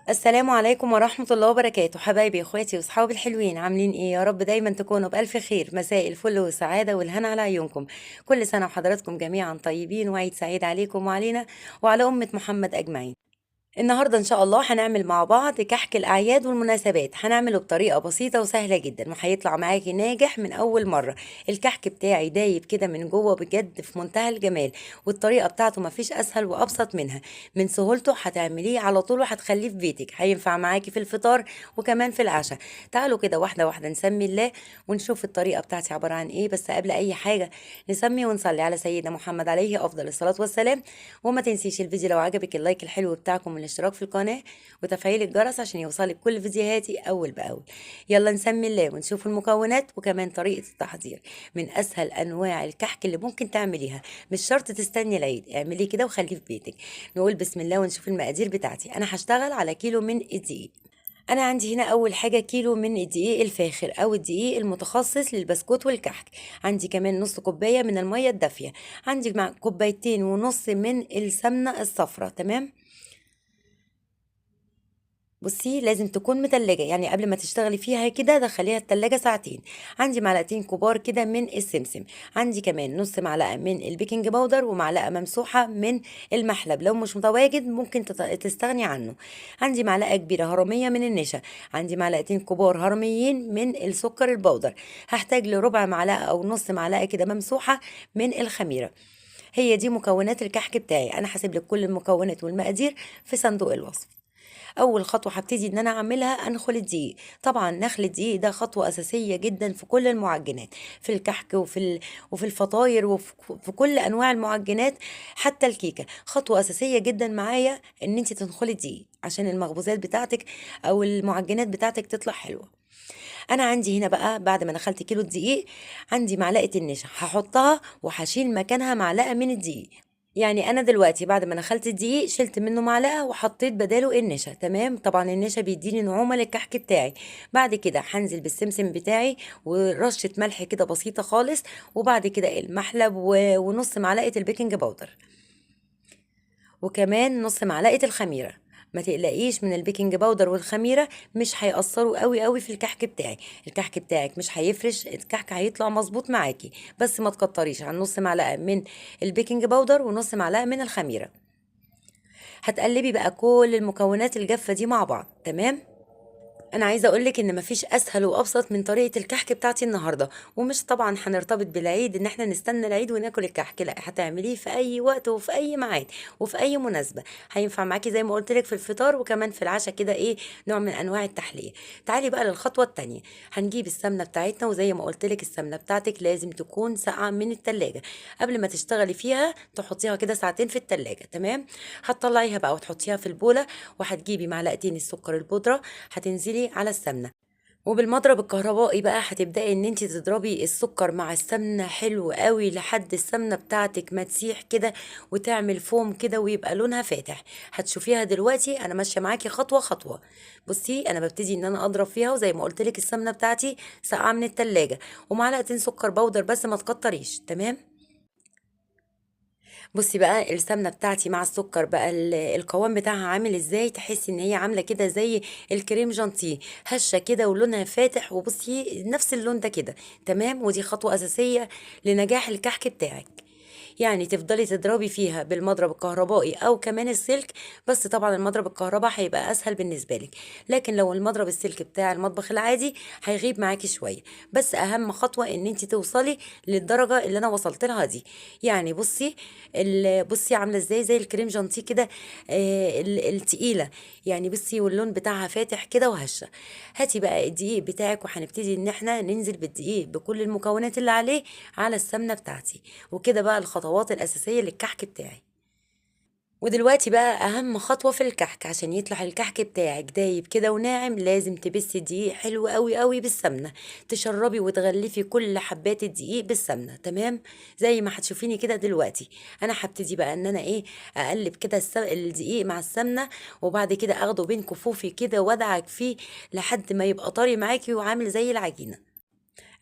السلام عليكم ورحمة الله وبركاته، حبايبي اخواتي واصحابي الحلوين، عاملين ايه؟ يا رب دايما تكونوا بألف خير. مساء الفل والسعادة والهنا على عيونكم. كل سنة وحضراتكم جميعا طيبين، وعيد سعيد عليكم وعلينا وعلى أمة محمد أجمعين. النهاردة إن شاء الله هنعمل مع بعض كحك الأعياد والمناسبات. هنعمله بطريقة بسيطة وسهلة جدا وهيطلع معاكي ناجح من أول مرة. الكحك بتاعي دايب كده من جوه بجد في منتهى الجمال، والطريقة بتاعته مفيش أسهل وأبسط منها. من سهولته هتعمليه على طول وهتخليه في بيتك، هينفع معاكي في الفطار وكمان في العشاء. تعالوا كده واحدة واحدة نسمي الله ونشوف الطريقة بتاعتي عبارة عن ايه. بس قبل أي حاجة نسمي ونصلي على سيدنا محمد عليه أفضل الصلاة والسلام. وما تنسيش الفيديو لو عجبك اللايك الحلو بتاعكم والاشتراك في القناة وتفعيل الجرس عشان يوصلك كل فيديوهاتي أول بأول. يلا نسمي الله ونشوف المكونات وكمان طريقة التحضير. من أسهل أنواع الكحك اللي ممكن تعمليها، مش شرط تستني العيد، اعمليه كده وخليه في بيتك. نقول بسم الله ونشوف المقادير بتاعتي. أنا هشتغل على كيلو من الدقيق. انا عندي هنا اول حاجه كيلو من الدقيق الفاخر او الدقيق المتخصص للبسكوت والكحك. عندي كمان نص كوبايه من الميه الدافيه. عندي مع كوبايتين ونص من السمنه الصفراء. تمام. بصي لازم تكون متلجة، يعني قبل ما تشتغلي فيها كده دخليها التلاجة ساعتين. عندي معلقتين كبار كده من السمسم. عندي كمان نص معلقة من البيكنج باودر ومعلقة ممسوحة من المحلب، لو مش متواجد ممكن تستغني عنه. عندي معلقة كبيرة هرمية من النشا. عندي معلقتين كبار هرميين من السكر البودر. هحتاج لربع معلقة أو نص معلقة كده ممسوحة من الخميرة. هي دي مكونات الكحك بتاعي. أنا هسيب لك كل المكونات والمقادير في صندوق الوصف. اول خطوه هبتدي ان انا اعملها انخل الدقيق. طبعا نخل الدقيق ده خطوه اساسيه جدا في كل المعجنات، في الكحك وفي الفطاير وفي كل انواع المعجنات. حتى الكيكه خطوه اساسيه جدا معايا ان انت تنخلي الدقيق عشان المخبوزات بتاعتك او المعجنات بتاعتك تطلع حلوه. انا عندي هنا بقى بعد ما دخلت كيلو الدقيق، عندي معلقه النشا هحطها وهشيل مكانها معلقه من الدقيق. يعني انا دلوقتي بعد ما نخلت الدقيق شلت منه معلقه وحطيت بداله النشا. تمام. طبعا النشا بيديني نعومه للكحك بتاعي. بعد كده هنزل بالسمسم بتاعي ورشه ملح كده بسيطه خالص، وبعد كده المحلب ونص معلقه البيكنج باودر، وكمان نص معلقه الخميره. ما تقلقيش من البيكنج باودر والخميره، مش هيأثروا قوي قوي في الكحك بتاعي. الكحك بتاعك مش هيفرش، الكحك هيطلع مظبوط معاكي. بس ما تكتريش عن نص معلقه من البيكنج باودر ونص معلقه من الخميره. هتقلبي بقى كل المكونات الجافة دي مع بعض. تمام. انا عايزه اقولك ان مفيش اسهل وابسط من طريقه الكحك بتاعتي النهارده. ومش طبعا هنرتبط بالعيد ان احنا نستنى العيد وناكل الكحك، لا، هتعمليه في اي وقت وفي اي ميعاد وفي اي مناسبه. هينفع معاكي زي ما قلت لك في الفطار وكمان في العشاء كده، ايه نوع من انواع التحليه. تعالي بقى للخطوه التانية. هنجيب السمنه بتاعتنا، وزي ما قلت لك السمنه بتاعتك لازم تكون ساقعه من التلاجة. قبل ما تشتغلي فيها تحطيها كده ساعتين في التلاجة. تمام. هتطلعيها بقى وتحطيها في البوله، وهتجيبي معلقتين السكر البودره، هتنزلي على السمنه، وبالمضرب الكهربائي بقى هتبدأي ان انت تضربي السكر مع السمنة حلو قوي لحد السمنة بتاعتك ما تسيح كده وتعمل فوم كده ويبقى لونها فاتح. هتشوفيها دلوقتي انا ماشية معاكي خطوة خطوة. بصي انا ببتدي ان انا اضرب فيها، وزي ما قلت لك السمنة بتاعتي ساقعة من التلاجة، ومعلقتين سكر بودر بس ما تكتريش. تمام. بصي بقى السمنه بتاعتي مع السكر بقى القوام بتاعها عامل ازاي؟ تحسي ان هي عامله كده زي الكريم جانتيه، هشه كده ولونها فاتح، وبصي نفس اللون ده كده. تمام. ودي خطوه اساسيه لنجاح الكحك بتاعك. يعني تفضلي تضربي فيها بالمضرب الكهربائي او كمان السلك، بس طبعا المضرب الكهرباء هيبقى اسهل بالنسبه لك. لكن لو المضرب السلك بتاع المطبخ العادي هيغيب معاكي شويه. بس اهم خطوه ان انت توصلي للدرجه اللي انا وصلت لها دي. يعني بصي بصي عامله ازاي زي الكريم جانتيه كده، التقيله. يعني بصي واللون بتاعها فاتح كده وهشه. هاتي بقى الدقيق بتاعك وهنبتدي ان احنا ننزل بالدقيق بكل المكونات اللي عليه على السمنه بتاعتي. وكده بقى الخطوات الاساسيه للكحك بتاعي. ودلوقتي بقى اهم خطوه في الكحك، عشان يطلع الكحك بتاعك دايب كده وناعم لازم تبسي الدقيق حلو قوي قوي بالسمنه. تشربي وتغلفي كل حبات الدقيق بالسمنه. تمام. زي ما هتشوفيني كده دلوقتي. انا هبتدي بقى ان انا ايه اقلب كده الدقيق مع السمنه، وبعد كده اخده بين كفوفي كده وادعك فيه لحد ما يبقى طري معاكي وعامل زي العجينه.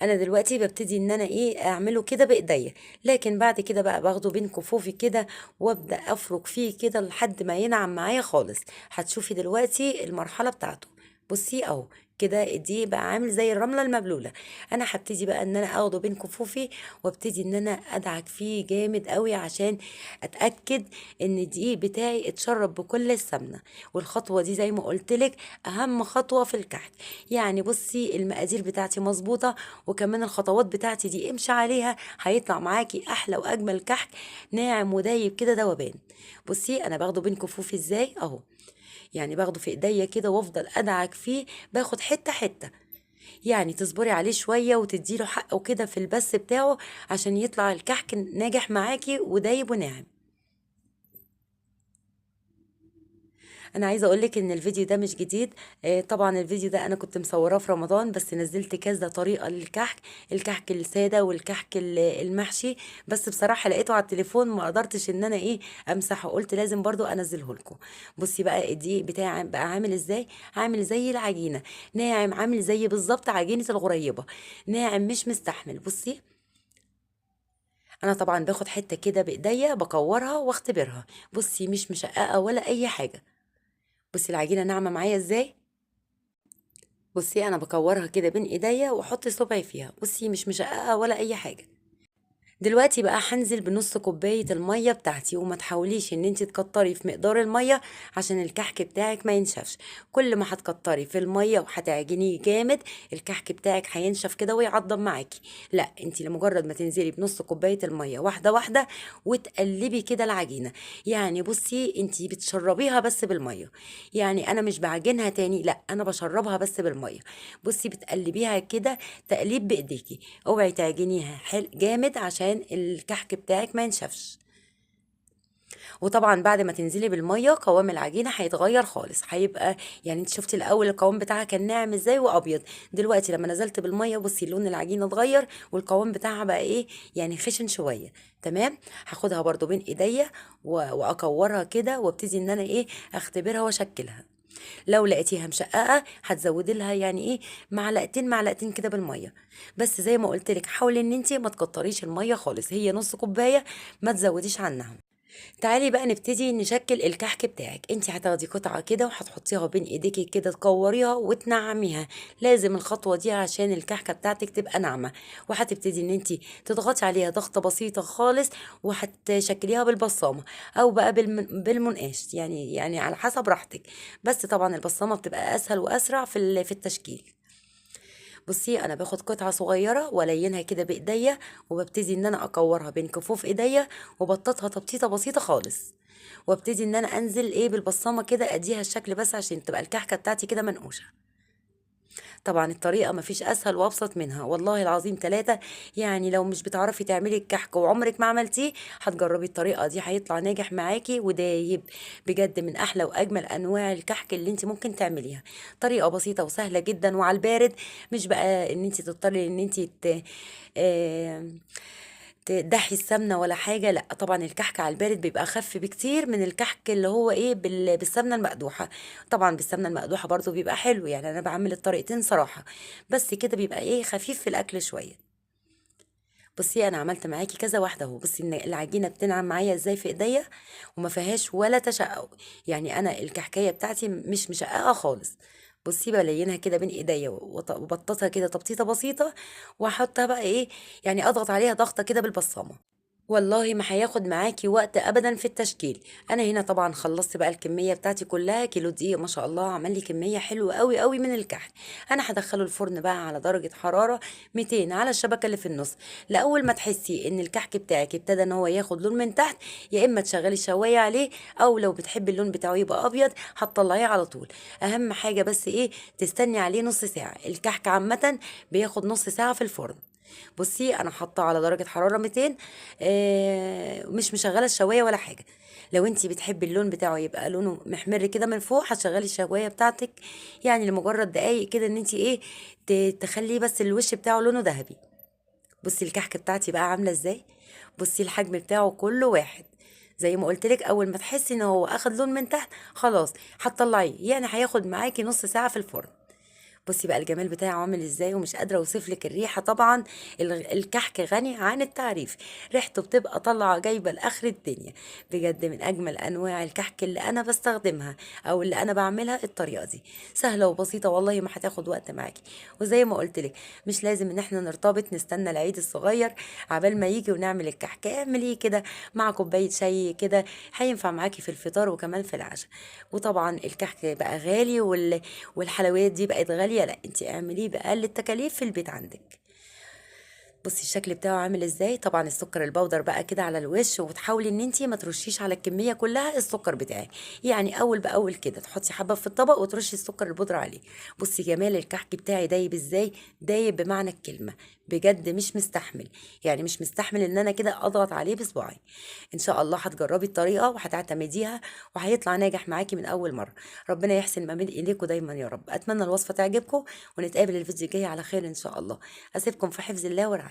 انا دلوقتي ببتدي ان انا ايه اعمله كده بايديا، لكن بعد كده بقى باخده بين كفوفي كده وابدا افرك فيه كده لحد ما ينعم معايا خالص. هتشوفي دلوقتي المرحله بتاعته. بصي اهو كده دي بقى عامل زي الرمله المبلوله. انا هبتدي بقى ان انا اخده بين كفوفي وابتدي ان انا ادعك فيه جامد قوي عشان اتاكد ان الدقيق بتاعي اتشرب بكل السمنه. والخطوه دي زي ما قلت لك اهم خطوه في الكحك. يعني بصي المقادير بتاعتي مظبوطه، وكمان الخطوات بتاعتي دي امشي عليها هيطلع معاكي احلى واجمل كحك ناعم ودايب كده ذوبان. بصي انا باخده بين كفوفي ازاي اهو، يعني باخده في ايديا كده وافضل ادعك فيه، باخد حته حته. يعني تصبري عليه شويه وتديله حقه كده في البس بتاعه عشان يطلع الكحك ناجح معاكي ودايب وناعم. انا عايزه اقولك ان الفيديو ده مش جديد. طبعا الفيديو ده انا كنت مصوراه في رمضان، بس نزلت كذا طريقه للكحك، الكحك الساده والكحك المحشي. بس بصراحه لقيته على التليفون ما قدرتش ان انا ايه امسحه، قلت لازم برضو انزله لكم. بصي بقى الدقيق بتاعي بقى عامل ازاي، عامل زي العجينه، ناعم، عامل زي بالظبط عجينه الغريبه، ناعم مش مستحمل. بصي انا طبعا باخد حته كده بايديا بكورها واختبرها. بصي مش مشققه ولا اي حاجه. بصي العجينه ناعمه معايا ازاي. بصي انا بكورها كده بين ايديا واحط صبعي فيها، بصي مش مشققه ولا اي حاجه. دلوقتي بقى هنزل بنص كوباية المية بتاعتي، وما تحاوليش ان انت تكتري في مقدار المية عشان الكحك بتاعك ما ينشفش. كل ما هتكتري في المية وهتعجنيه جامد الكحك بتاعك هينشف كده ويعضم معاكي. لا انت لمجرد ما تنزلي بنص كوباية المية واحدة واحدة وتقلبي كده العجينة. يعني بصي انت بتشربيها بس بالمية، يعني انا مش بعجنها تاني، لا انا بشربها بس بالمية. بصي بتقلبيها كده تقليب بايديكي، اوعي تعجنيها جامد عشان الكحك بتاعك ما ينشفش. وطبعا بعد ما تنزلي بالميه قوام العجينه هيتغير خالص، هيبقى يعني انت شفتي الاول القوام بتاعها كان ناعم ازاي وابيض، دلوقتي لما نزلت بالميه بصي لون العجينه اتغير والقوام بتاعها بقى ايه، يعني خشن شويه. تمام. هاخدها برضو بين ايديا واكورها كده وابتدي ان انا ايه اختبرها واشكلها. لو لقيتيها مشققه هتزودي لها يعني ايه معلقتين معلقتين كده بالميه. بس زي ما قلت لك حاولي ان انت ما تكتريش الميه خالص، هي نص كوبايه ما تزوديش عنها. تعالي بقى نبتدي نشكل الكحك بتاعك. انت هتاخدي قطعه كده وهتحطيها بين ايديكي كده تكوريها وتنعميها، لازم الخطوه دي عشان الكحكه بتاعتك تبقى ناعمه. وهتبتدي ان انت تضغطي عليها ضغطه بسيطه خالص، وهتشكليها بالبصامه او بقى بالمنقاش، يعني على حسب راحتك. بس طبعا البصامه بتبقى اسهل واسرع في التشكيل. بصي انا باخد قطعه صغيره والينها كده بايديا، وببتدي ان انا اكورها بين كفوف ايديا وبططها تبطيطه بسيطه خالص، وابتدي ان انا انزل ايه بالبصامه كده اديها الشكل بس عشان تبقى الكحكه بتاعتي كده منقوشه. طبعا الطريقة مفيش أسهل وأبسط منها، والله العظيم ثلاثة. يعني لو مش بتعرفي تعملي الكحك وعمرك ما عملتيه هتجربي الطريقة دي هيطلع ناجح معاكي ودايب. بجد من أحلى وأجمل أنواع الكحك اللي انت ممكن تعمليها. طريقة بسيطة وسهلة جدا وعلى البارد، مش بقى ان انت تضطري ان انت آه، تدحي السمنه ولا حاجه. لا طبعا الكحك على البارد بيبقى اخف بكتير من الكحك اللي هو ايه بالسمنه المقدوحه. طبعا بالسمنه المقدوحه برضو بيبقى حلو، يعني انا بعمل الطريقتين صراحه، بس كده بيبقى ايه خفيف في الاكل شويه. بصي انا عملت معاكي كذا واحده اهو، بصي ان العجينه بتنعم معايا ازاي في ايديا وما فيهاش ولا تشقق. يعني انا الكحكايه بتاعتي مش مشققه خالص. بصي بلينها كده بين ايديا وبططها كده تبطيطه بسيطه، واحطها بقى ايه، يعني اضغط عليها ضغطه كده بالبصامه. والله ما هياخد معاكي وقت ابدا في التشكيل. انا هنا طبعا خلصت بقى الكميه بتاعتي كلها، كيلو دقيق ما شاء الله عمل لي كميه حلوه قوي قوي من الكحك. انا هدخله الفرن بقى على درجه حراره 200 على الشبكه اللي في النص. لاول ما تحسي ان الكحك بتاعك ابتدى ان هو ياخد لون من تحت، يا اما تشغلي الشوايه عليه، او لو بتحبي اللون بتاعه يبقى ابيض هتطلعيه على طول. اهم حاجه بس ايه، تستني عليه نص ساعه. الكحك عامه بياخد نص ساعه في الفرن. بصي انا حاطه على درجه حراره 200، مش مشغله الشوايه ولا حاجه. لو انتي بتحبي اللون بتاعه يبقى لونه محمر كده من فوق هتشغلي الشوايه بتاعتك، يعني لمجرد دقايق كده ان انتي ايه تخليه بس الوش بتاعه لونه ذهبي. بصي الكحك بتاعتي بقى عامله ازاي، بصي الحجم بتاعه كله واحد. زي ما قلت لك اول ما تحسي ان هو اخد لون من تحت خلاص هتطلعيه، يعني هياخد معاكي نص ساعه في الفرن. بصي بقى الجمال بتاعه عامل ازاي، ومش قادره اوصف لك الريحه طبعا. الكحك غني عن التعريف، ريحته بتبقى طالعه جايبه لاخر الدنيا. بجد من اجمل انواع الكحك اللي انا بستخدمها او اللي انا بعملها. الطريقه دي سهله وبسيطه والله، ما هتاخد وقت معاكي. وزي ما قلت لك، مش لازم ان احنا نرتبط نستنى العيد الصغير عبال ما يجي ونعمل الكحك. اعمليه كده مع كوبايه شاي كده، هينفع معاكي في الفطار وكمان في العشاء. وطبعا الكحك بقى غالي والحلويات دي بقت غالية، لا انت اعمليه بأقل التكاليف في البيت عندك. بصي الشكل بتاعه عامل ازاي. طبعا السكر البودر بقى كده على الوش، وتحاولي ان انت ما ترشيش على الكميه كلها السكر بتاعك. يعني اول باول كده تحطي حبه في الطبق وترشي السكر البودر عليه. بصي جمال الكحك بتاعي دايب ازاي، دايب بمعنى الكلمه. بجد مش مستحمل، يعني مش مستحمل ان انا كده اضغط عليه بصباعي. ان شاء الله هتجربي الطريقه وهتعتمديها، وهيطلع ناجح معاكي من اول مره. ربنا يحسن ما بين ايديكم دايما يا رب. اتمنى الوصفه تعجبكم، ونتقابل الفيديو الجاي على خير ان شاء الله. اسيبكم في حفظ الله ورعايته.